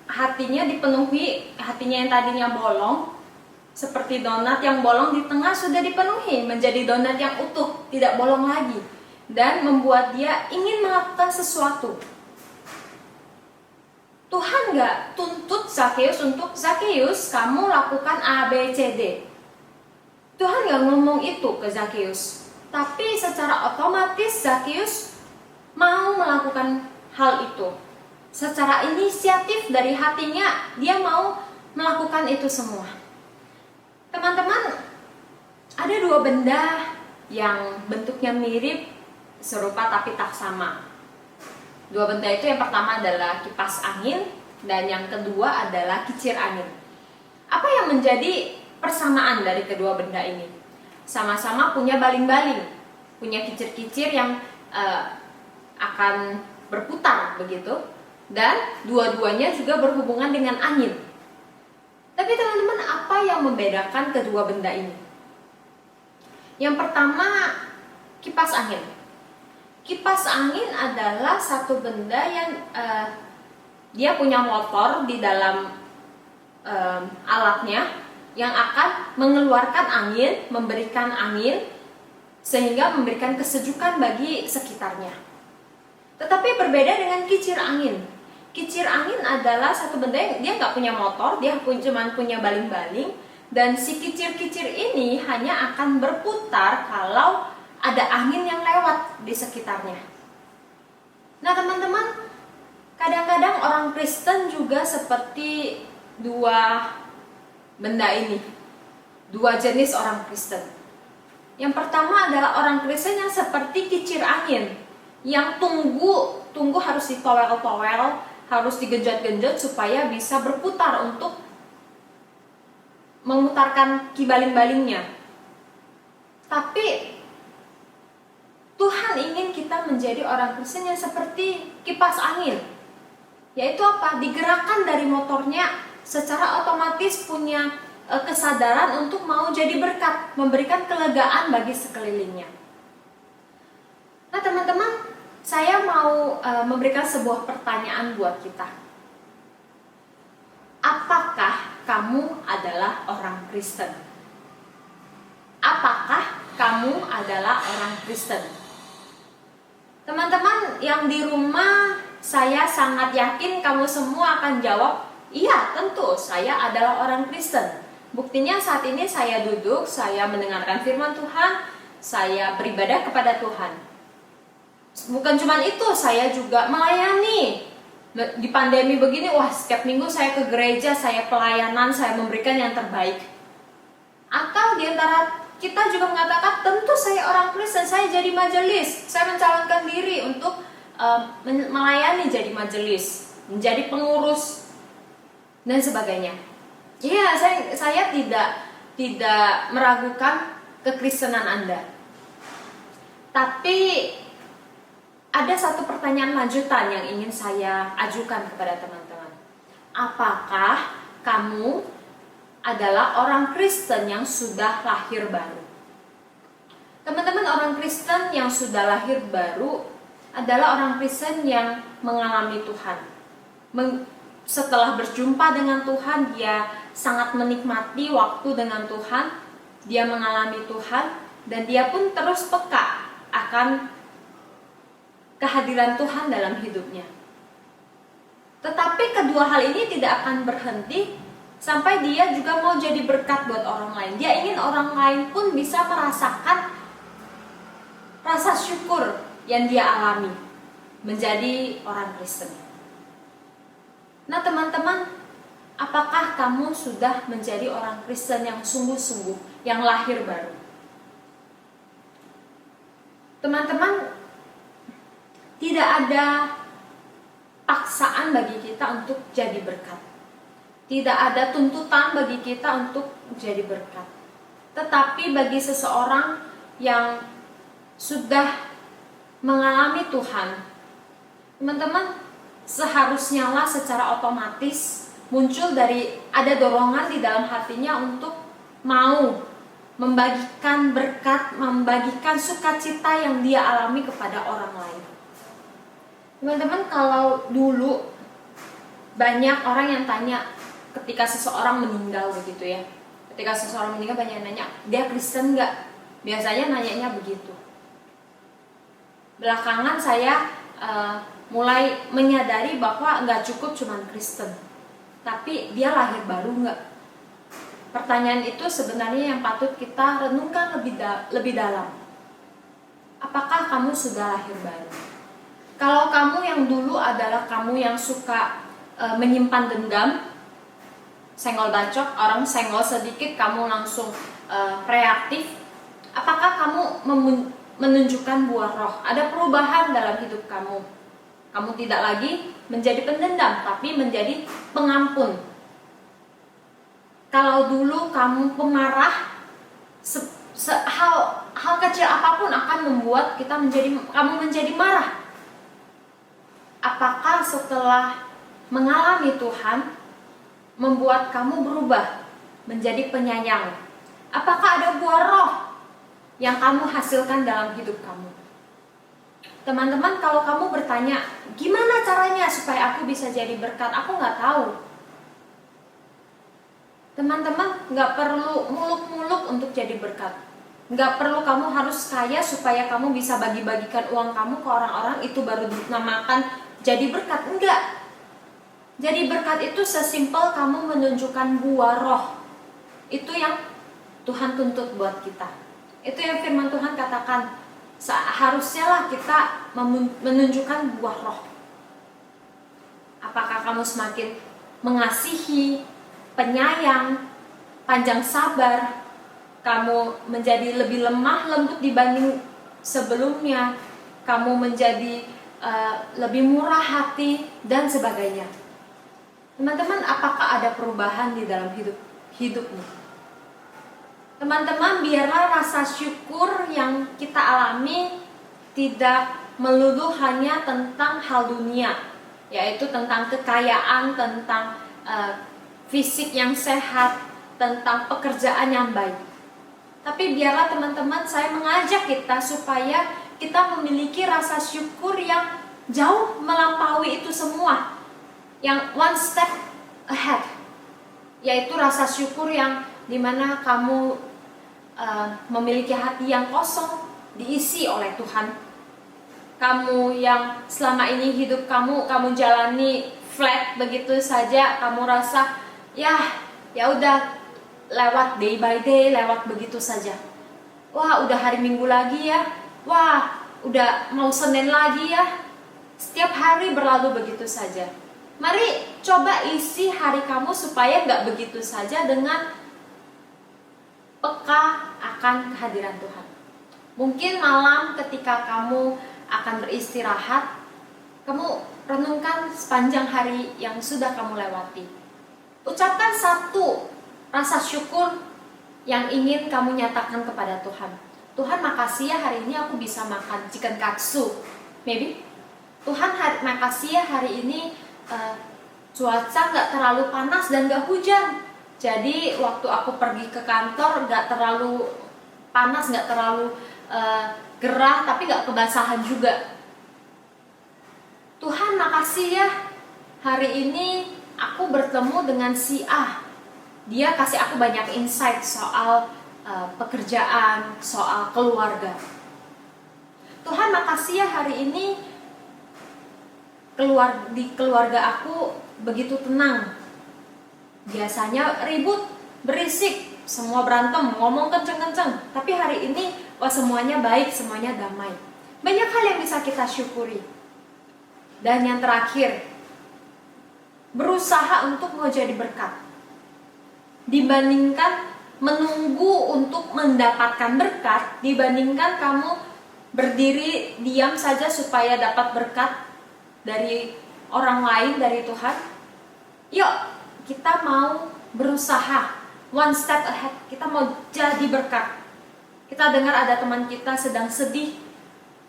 Speaker 2: hatinya dipenuhi, hatinya yang tadinya bolong, seperti donat yang bolong di tengah sudah dipenuhi menjadi donat yang utuh, tidak bolong lagi, dan membuat dia ingin melakukan sesuatu. Tuhan gak tuntut Zakheus untuk, "Zakheus, kamu lakukan A, B, C, D." Tuhan gak ngomong itu ke Zakheus, tapi secara otomatis Zakheus mau melakukan hal itu. Secara inisiatif dari hatinya, dia mau melakukan itu semua. Teman-teman, ada 2 benda yang bentuknya mirip, serupa tapi tak sama. 2 benda itu, yang pertama adalah kipas angin dan yang kedua adalah kicir angin. Apa yang menjadi persamaan dari kedua benda ini? Sama-sama punya baling-baling, punya kicir-kicir yang akan berputar begitu, dan dua-duanya juga berhubungan dengan angin. Tapi teman-teman, apa yang membedakan kedua benda ini? Yang pertama, kipas angin. Kipas angin adalah satu benda yang dia punya motor di dalam alatnya yang akan mengeluarkan angin, memberikan angin, sehingga memberikan kesejukan bagi sekitarnya. Tetapi berbeda dengan kicir angin. Kicir angin adalah satu benda yang dia nggak punya motor, dia cuma punya baling-baling, Dan si kicir-kicir ini hanya akan berputar kalau ada angin yang lewat di sekitarnya. Nah teman-teman, kadang-kadang orang Kristen juga seperti dua benda ini, dua jenis orang Kristen. Yang pertama adalah orang Kristen yang seperti kicir angin, yang tunggu harus ditowel-towel, harus digenjot-genjot supaya bisa berputar untuk memutarkan kibaling-balingnya. Tapi Tuhan ingin kita menjadi orang Kristen yang seperti kipas angin, yaitu apa? Digerakkan dari motornya secara otomatis punya kesadaran untuk mau jadi berkat, memberikan kelegaan bagi sekelilingnya. Nah teman-teman, saya mau memberikan sebuah pertanyaan buat kita. Apakah kamu adalah orang Kristen? Apakah kamu adalah orang Kristen? Teman-teman yang di rumah, saya sangat yakin kamu semua akan jawab, iya tentu saya adalah orang Kristen. Buktinya saat ini saya duduk, saya mendengarkan firman Tuhan, saya beribadah kepada Tuhan. Bukan cuma itu, saya juga melayani. Di pandemi begini, setiap minggu saya ke gereja, saya pelayanan, saya memberikan yang terbaik. Atau di antara kita juga mengatakan, tentu saya orang Kristen, saya jadi majelis, saya mencalonkan diri untuk melayani jadi majelis, menjadi pengurus dan sebagainya. Iya, saya tidak meragukan kekristenan Anda. Tapi ada satu pertanyaan lanjutan yang ingin saya ajukan kepada teman-teman. Apakah kamu adalah orang Kristen yang sudah lahir baru? Teman-teman, orang Kristen yang sudah lahir baru adalah orang Kristen yang mengalami Tuhan. Setelah berjumpa dengan Tuhan, dia sangat menikmati waktu dengan Tuhan, dia mengalami Tuhan, dan dia pun terus peka akan kehadiran Tuhan dalam hidupnya. Tetapi kedua hal ini tidak akan berhenti sampai dia juga mau jadi berkat buat orang lain. Dia ingin orang lain pun bisa merasakan rasa syukur yang dia alami menjadi orang Kristen. Nah teman-teman, apakah kamu sudah menjadi orang Kristen yang sungguh-sungguh, yang lahir baru? Teman-teman, tidak ada paksaan bagi kita untuk jadi berkat. Tidak ada tuntutan bagi kita untuk jadi berkat. Tetapi bagi seseorang yang sudah mengalami Tuhan, teman-teman, seharusnya lah secara otomatis muncul dari ada dorongan di dalam hatinya untuk mau membagikan berkat, membagikan sukacita yang dia alami kepada orang lain. Teman-teman, kalau dulu banyak orang yang tanya ketika seseorang meninggal begitu ya. Ketika seseorang meninggal banyak yang nanya, dia Kristen nggak? Biasanya nanyanya begitu. Belakangan saya mulai menyadari bahwa nggak cukup cuman Kristen, tapi dia lahir baru nggak? Pertanyaan itu sebenarnya yang patut kita renungkan lebih dalam. Apakah kamu sudah lahir baru? Kalau kamu yang dulu adalah kamu yang suka menyimpan dendam, senggol bacok, orang senggol sedikit kamu langsung reaktif, apakah kamu menunjukkan buah roh? Ada perubahan dalam hidup kamu. Kamu tidak lagi menjadi pendendam, tapi menjadi pengampun. Kalau dulu kamu pemarah, hal kecil apapun akan membuat kamu menjadi marah. Apakah setelah mengalami Tuhan membuat kamu berubah menjadi penyayang? Apakah ada buah roh yang kamu hasilkan dalam hidup kamu? Teman-teman, kalau kamu bertanya, gimana caranya supaya aku bisa jadi berkat? Aku nggak tahu. Teman-teman, nggak perlu muluk-muluk untuk jadi berkat. Nggak perlu kamu harus kaya supaya kamu bisa bagi-bagikan uang kamu ke orang-orang, itu baru dinamakan jadi berkat. Enggak. Jadi berkat itu sesimpel kamu menunjukkan buah roh. Itu yang Tuhan tuntut buat kita. Itu yang firman Tuhan katakan, seharusnya lah kita menunjukkan buah roh. Apakah kamu semakin mengasihi, penyayang, panjang sabar, kamu menjadi lebih lemah lembut dibanding sebelumnya, kamu menjadi lebih murah hati, dan sebagainya. Teman-teman, apakah ada perubahan di dalam hidupmu? Teman-teman, biarlah rasa syukur yang kita alami tidak melulu hanya tentang hal dunia, yaitu tentang kekayaan, tentang fisik yang sehat, tentang pekerjaan yang baik. Tapi biarlah teman-teman, saya mengajak kita supaya kita memiliki rasa syukur yang jauh melampaui itu semua, yang one step ahead, yaitu rasa syukur yang dimana kamu memiliki hati yang kosong diisi oleh Tuhan. Kamu yang selama ini hidup kamu jalani flat begitu saja, kamu rasa ya udah lewat day by day, lewat begitu saja. Wah, udah hari Minggu lagi ya. Wah, udah mau Senin lagi ya. Setiap hari berlalu begitu saja. Mari coba isi hari kamu supaya gak begitu saja dengan peka akan kehadiran Tuhan. Mungkin malam ketika kamu akan beristirahat, kamu renungkan sepanjang hari yang sudah kamu lewati. Ucapkan satu rasa syukur yang ingin kamu nyatakan kepada Tuhan. Tuhan, makasih ya hari ini aku bisa makan chicken katsu. Maybe Tuhan, makasih ya hari ini cuaca gak terlalu panas dan gak hujan. Jadi waktu aku pergi ke kantor gak terlalu panas, gak terlalu gerah, tapi gak kebasahan juga. Tuhan, makasih ya hari ini aku bertemu dengan si A. Dia kasih aku banyak insight soal pekerjaan, soal keluarga. Tuhan, makasih ya hari ini di keluarga aku begitu tenang. Biasanya ribut, berisik, semua berantem, ngomong kenceng-kenceng. Tapi hari ini semuanya baik, semuanya damai. Banyak hal yang bisa kita syukuri. Dan yang terakhir, berusaha untuk mau jadi berkat. Dibandingkan menunggu untuk mendapatkan berkat, dibandingkan kamu berdiri diam saja supaya dapat berkat dari orang lain, dari Tuhan. Yuk, kita mau berusaha one step ahead. Kita mau jadi berkat. Kita dengar ada teman kita sedang sedih.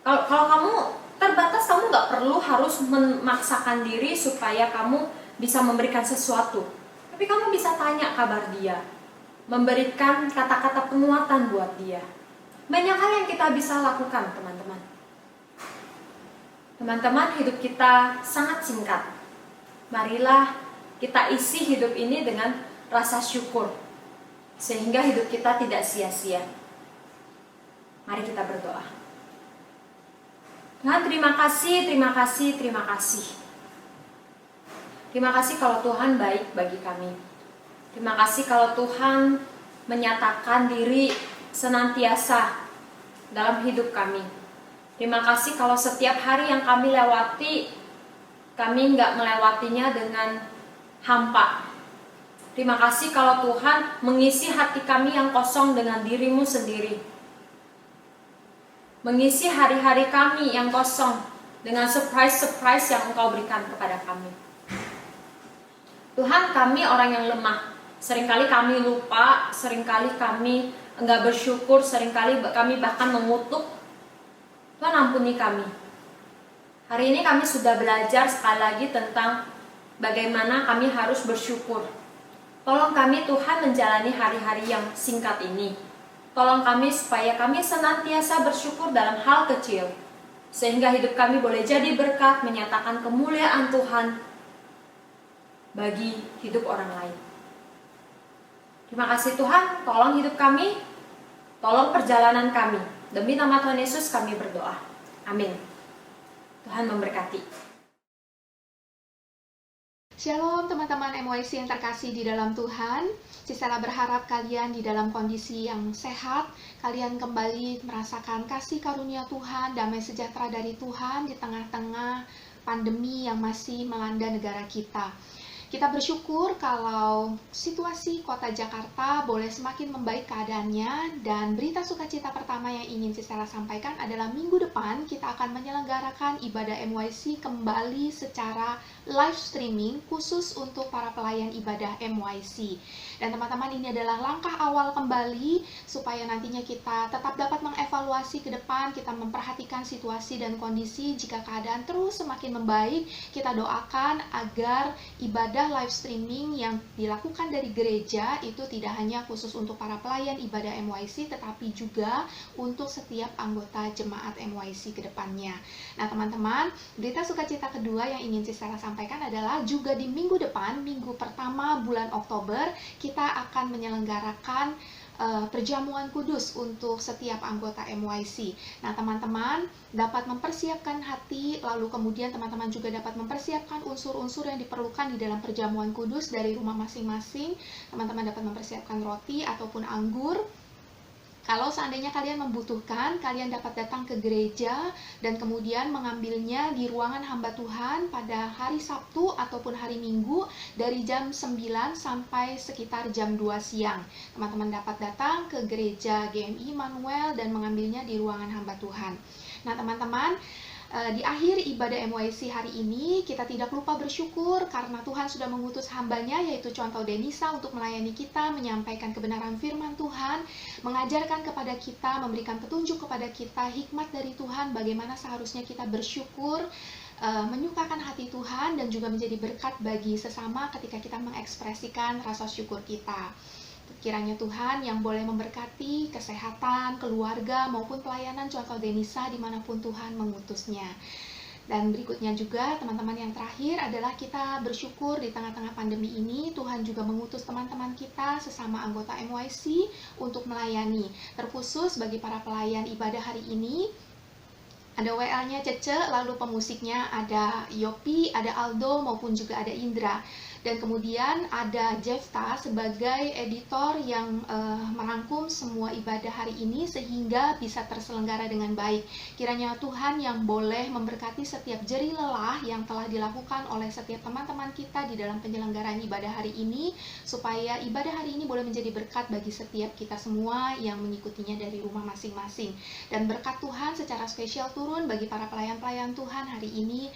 Speaker 2: Kalau kamu terbatas, kamu gak perlu harus memaksakan diri supaya kamu bisa memberikan sesuatu. Tapi kamu bisa tanya kabar dia, memberikan kata-kata penguatan buat dia. Banyak hal yang kita bisa lakukan, teman-teman. Teman-teman, hidup kita sangat singkat. Marilah kita isi hidup ini dengan rasa syukur, sehingga hidup kita tidak sia-sia. Mari kita berdoa. Tuhan, terima kasih, terima kasih, terima kasih. Terima kasih kalau Tuhan baik bagi kami. Terima kasih kalau Tuhan menyatakan diri senantiasa dalam hidup kami. Terima kasih kalau setiap hari yang kami lewati, kami nggak melewatinya dengan hampa. Terima kasih kalau Tuhan mengisi hati kami yang kosong dengan diri-Mu sendiri. Mengisi hari-hari kami yang kosong dengan surprise-surprise yang Engkau berikan kepada kami. Tuhan, kami orang yang lemah. Seringkali kami lupa, seringkali kami enggak bersyukur, seringkali kami bahkan mengutuk. Tuhan, ampuni kami. Hari ini kami sudah belajar sekali lagi tentang bagaimana kami harus bersyukur. Tolong kami Tuhan menjalani hari-hari yang singkat ini. Tolong kami supaya kami senantiasa bersyukur dalam hal kecil, sehingga hidup kami boleh jadi berkat, menyatakan kemuliaan Tuhan bagi hidup orang lain. Terima kasih Tuhan, tolong hidup kami, tolong perjalanan kami. Demi nama Tuhan Yesus kami berdoa. Amin. Tuhan memberkati.
Speaker 3: Shalom teman-teman MYC yang terkasih di dalam Tuhan. Cisela berharap kalian di dalam kondisi yang sehat, kalian kembali merasakan kasih karunia Tuhan, damai sejahtera dari Tuhan di tengah-tengah pandemi yang masih melanda negara kita. Kita bersyukur kalau situasi kota Jakarta boleh semakin membaik keadaannya, dan berita sukacita pertama yang ingin Cisela sampaikan adalah minggu depan kita akan menyelenggarakan ibadah MYC kembali secara live streaming khusus untuk para pelayan ibadah MYC. Dan teman-teman, ini adalah langkah awal kembali supaya nantinya kita tetap dapat mengevaluasi ke depan, kita memperhatikan situasi dan kondisi. Jika keadaan terus semakin membaik, kita doakan agar ibadah live streaming yang dilakukan dari gereja itu tidak hanya khusus untuk para pelayan ibadah MYC, tetapi juga untuk setiap anggota jemaat MYC ke depannya. Nah teman-teman, berita sukacita kedua yang ingin Cisela sampaikan adalah juga di minggu depan, minggu pertama bulan Oktober, kita akan menyelenggarakan perjamuan kudus untuk setiap anggota MYC. Nah teman-teman dapat mempersiapkan hati, lalu kemudian teman-teman juga dapat mempersiapkan unsur-unsur yang diperlukan di dalam perjamuan kudus dari rumah masing-masing. Teman-teman dapat mempersiapkan roti ataupun anggur. Kalau seandainya kalian membutuhkan, kalian dapat datang ke gereja dan kemudian mengambilnya di ruangan hamba Tuhan pada hari Sabtu ataupun hari Minggu dari jam 9 sampai sekitar jam 2 siang. Teman-teman dapat datang ke gereja GMI Manuel dan mengambilnya di ruangan hamba Tuhan. Nah teman-teman, di akhir ibadah MYC hari ini, kita tidak lupa bersyukur karena Tuhan sudah mengutus hambanya, yaitu Contoh Denisa, untuk melayani kita, menyampaikan kebenaran firman Tuhan, mengajarkan kepada kita, memberikan petunjuk kepada kita, hikmat dari Tuhan, bagaimana seharusnya kita bersyukur, menyukakan hati Tuhan, dan juga menjadi berkat bagi sesama ketika kita mengekspresikan rasa syukur kita. Kiranya Tuhan yang boleh memberkati kesehatan, keluarga, maupun pelayanan Contoh Denisa dimanapun Tuhan mengutusnya. Dan berikutnya juga teman-teman, yang terakhir adalah kita bersyukur di tengah-tengah pandemi ini Tuhan juga mengutus teman-teman kita sesama anggota MYC untuk melayani. Terkhusus bagi para pelayan ibadah hari ini, ada WL-nya Cece, lalu pemusiknya ada Yopi, ada Aldo, maupun juga ada Indra. Dan kemudian ada Jefta sebagai editor yang merangkum semua ibadah hari ini sehingga bisa terselenggara dengan baik. Kiranya Tuhan yang boleh memberkati setiap jeri lelah yang telah dilakukan oleh setiap teman-teman kita di dalam penyelenggaraan ibadah hari ini, supaya ibadah hari ini boleh menjadi berkat bagi setiap kita semua yang mengikutinya dari rumah masing-masing. Dan berkat Tuhan secara spesial turun bagi para pelayan-pelayan Tuhan hari ini,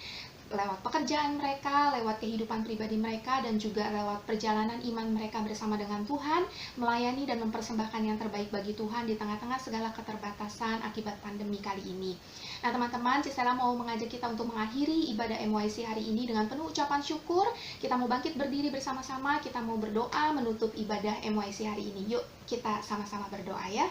Speaker 3: lewat pekerjaan mereka, lewat kehidupan pribadi mereka, dan juga lewat perjalanan iman mereka bersama dengan Tuhan, melayani dan mempersembahkan yang terbaik bagi Tuhan di tengah-tengah segala keterbatasan akibat pandemi kali ini. Nah teman-teman, Cisela mau mengajak kita untuk mengakhiri ibadah MYC hari ini dengan penuh ucapan syukur. Kita mau bangkit berdiri bersama-sama, kita mau berdoa menutup ibadah MYC hari ini. Yuk kita sama-sama berdoa ya.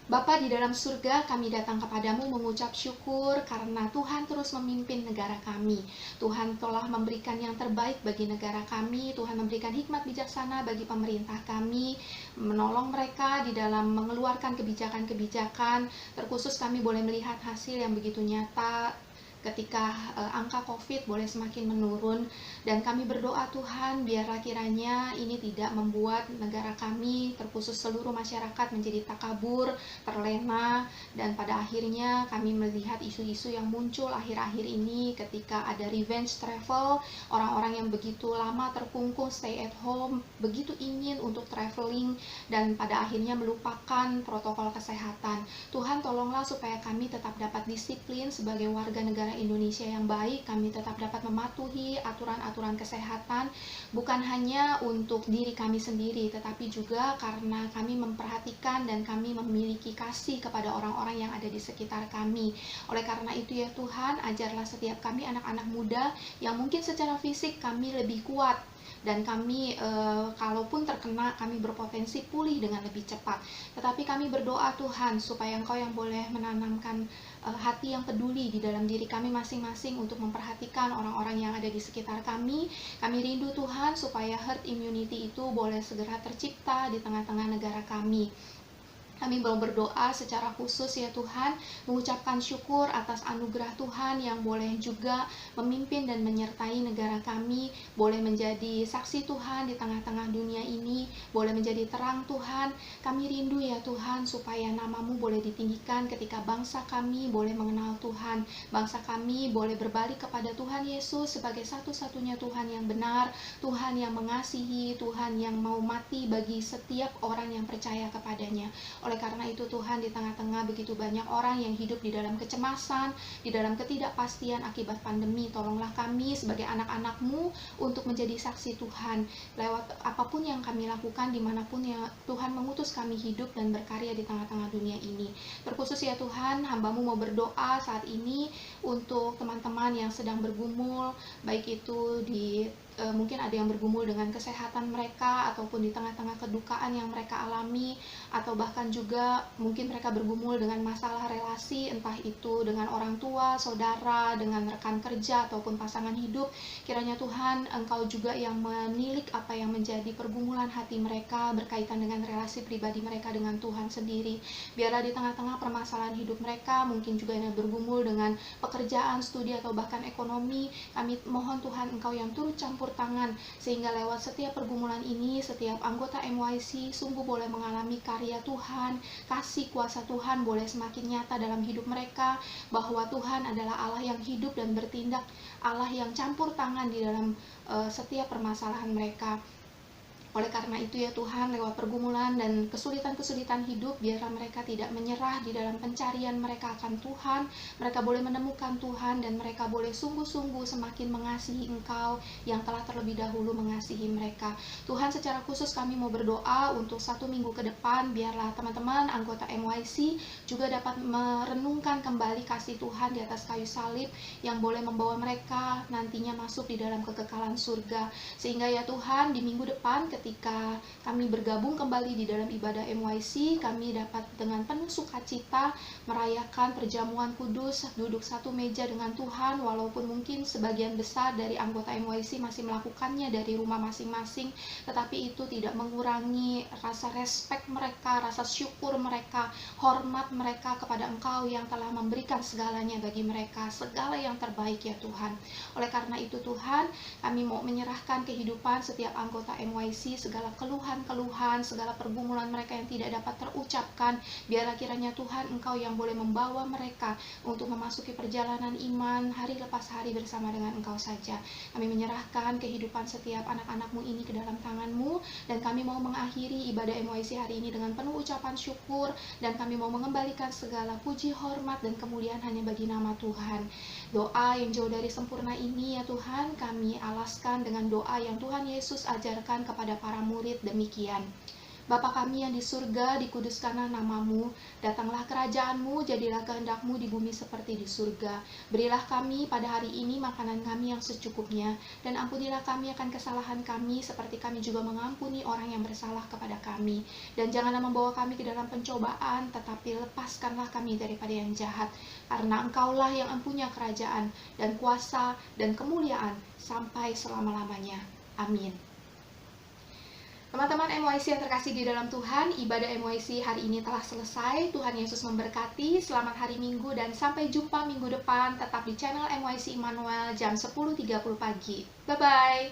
Speaker 3: Bapa di dalam surga, kami datang kepadamu mengucap syukur karena Tuhan terus memimpin negara kami. Tuhan telah memberikan yang terbaik bagi negara kami. Tuhan memberikan hikmat bijaksana bagi pemerintah kami, menolong mereka di dalam mengeluarkan kebijakan-kebijakan. Terkhusus kami boleh melihat hasil yang begitu nyata ketika angka COVID boleh semakin menurun, dan kami berdoa Tuhan biarlah kiranya ini tidak membuat negara kami, terkhusus seluruh masyarakat, menjadi takabur, terlena, dan pada akhirnya kami melihat isu-isu yang muncul akhir-akhir ini ketika ada revenge travel, orang-orang yang begitu lama terkungkung stay at home, begitu ingin untuk traveling, dan pada akhirnya melupakan protokol kesehatan. Tuhan tolonglah supaya kami tetap dapat disiplin sebagai warga negara Indonesia yang baik, kami tetap dapat mematuhi aturan-aturan kesehatan, bukan hanya untuk diri kami sendiri, tetapi juga karena kami memperhatikan dan kami memiliki kasih kepada orang-orang yang ada di sekitar kami. Oleh karena itu ya Tuhan, ajarlah setiap kami anak-anak muda yang mungkin secara fisik kami lebih kuat, dan kami kalaupun terkena kami berpotensi pulih dengan lebih cepat. Tetapi kami berdoa Tuhan supaya Engkau yang boleh menanamkan hati yang peduli di dalam diri kami masing-masing untuk memperhatikan orang-orang yang ada di sekitar kami. Kami rindu Tuhan supaya herd immunity itu boleh segera tercipta di tengah-tengah negara kami. Kami mau berdoa secara khusus ya Tuhan, mengucapkan syukur atas anugerah Tuhan yang boleh juga memimpin dan menyertai negara kami, boleh menjadi saksi Tuhan di tengah-tengah dunia ini, boleh menjadi terang Tuhan. Kami rindu ya Tuhan supaya nama-Mu boleh ditinggikan ketika bangsa kami boleh mengenal Tuhan. Bangsa kami boleh berbalik kepada Tuhan Yesus sebagai satu-satunya Tuhan yang benar, Tuhan yang mengasihi, Tuhan yang mau mati bagi setiap orang yang percaya kepadanya. Oleh karena itu Tuhan, di tengah-tengah begitu banyak orang yang hidup di dalam kecemasan, di dalam ketidakpastian akibat pandemi, tolonglah kami sebagai anak-anak-Mu untuk menjadi saksi Tuhan lewat apapun yang kami lakukan, dimanapun yang Tuhan mengutus kami hidup dan berkarya di tengah-tengah dunia ini. Terkhusus ya Tuhan, hamba-Mu mau berdoa saat ini untuk teman-teman yang sedang bergumul, baik itu di mungkin ada yang bergumul dengan kesehatan mereka, ataupun di tengah-tengah kedukaan yang mereka alami, atau bahkan juga mungkin mereka bergumul dengan masalah relasi, entah itu dengan orang tua, saudara, dengan rekan kerja, ataupun pasangan hidup. Kiranya Tuhan, Engkau juga yang menilik apa yang menjadi pergumulan hati mereka berkaitan dengan relasi pribadi mereka dengan Tuhan sendiri. Biarlah di tengah-tengah permasalahan hidup mereka, mungkin juga yang bergumul dengan pekerjaan, studi, atau bahkan ekonomi, kami mohon Tuhan Engkau yang turut campur tangan, sehingga lewat setiap pergumulan ini, setiap anggota MYC sungguh boleh mengalami karya Tuhan, kasih kuasa Tuhan boleh semakin nyata dalam hidup mereka, bahwa Tuhan adalah Allah yang hidup dan bertindak, Allah yang campur tangan di dalam setiap permasalahan mereka. Oleh karena itu ya Tuhan, lewat pergumulan dan kesulitan-kesulitan hidup, biarlah mereka tidak menyerah di dalam pencarian mereka akan Tuhan. Mereka boleh menemukan Tuhan, dan mereka boleh sungguh-sungguh semakin mengasihi Engkau yang telah terlebih dahulu mengasihi mereka. Tuhan, secara khusus kami mau berdoa untuk 1 minggu ke depan, biarlah teman-teman anggota MYC juga dapat merenungkan kembali kasih Tuhan di atas kayu salib yang boleh membawa mereka nantinya masuk di dalam kekekalan surga. Sehingga ya Tuhan, di minggu depan ketika kami bergabung kembali di dalam ibadah MYC, kami dapat dengan penuh sukacita merayakan perjamuan kudus, duduk satu meja dengan Tuhan, walaupun mungkin sebagian besar dari anggota MYC masih melakukannya dari rumah masing-masing, tetapi itu tidak mengurangi rasa respect mereka, rasa syukur mereka, hormat mereka kepada Engkau yang telah memberikan segalanya bagi mereka, segala yang terbaik ya Tuhan. Oleh karena itu Tuhan, kami mau menyerahkan kehidupan setiap anggota MYC, segala keluhan-keluhan, segala pergumulan mereka yang tidak dapat terucapkan, biarlah kiranya Tuhan Engkau yang boleh membawa mereka untuk memasuki perjalanan iman hari lepas hari bersama dengan Engkau saja. Kami menyerahkan kehidupan setiap anak-anak-Mu ini ke dalam tangan-Mu, dan kami mau mengakhiri ibadah MYC hari ini dengan penuh ucapan syukur, dan kami mau mengembalikan segala puji, hormat, dan kemuliaan hanya bagi nama Tuhan. Doa yang jauh dari sempurna ini ya Tuhan, kami alaskan dengan doa yang Tuhan Yesus ajarkan kepada para murid demikian. Bapa kami yang di surga, dikuduskanlah nama-Mu, datanglah kerajaan-Mu, jadilah kehendak-Mu di bumi seperti di surga. Berilah kami pada hari ini makanan kami yang secukupnya, dan ampunilah kami akan kesalahan kami, seperti kami juga mengampuni orang yang bersalah kepada kami. Dan janganlah membawa kami ke dalam pencobaan, tetapi lepaskanlah kami daripada yang jahat, karena Engkaulah yang empunya kerajaan, dan kuasa, dan kemuliaan, sampai selama-lamanya. Amin. Teman-teman MYC yang terkasih di dalam Tuhan, ibadah MYC hari ini telah selesai. Tuhan Yesus memberkati, selamat hari Minggu, dan sampai jumpa minggu depan, tetap di channel MYC Immanuel jam 10.30 pagi. Bye-bye!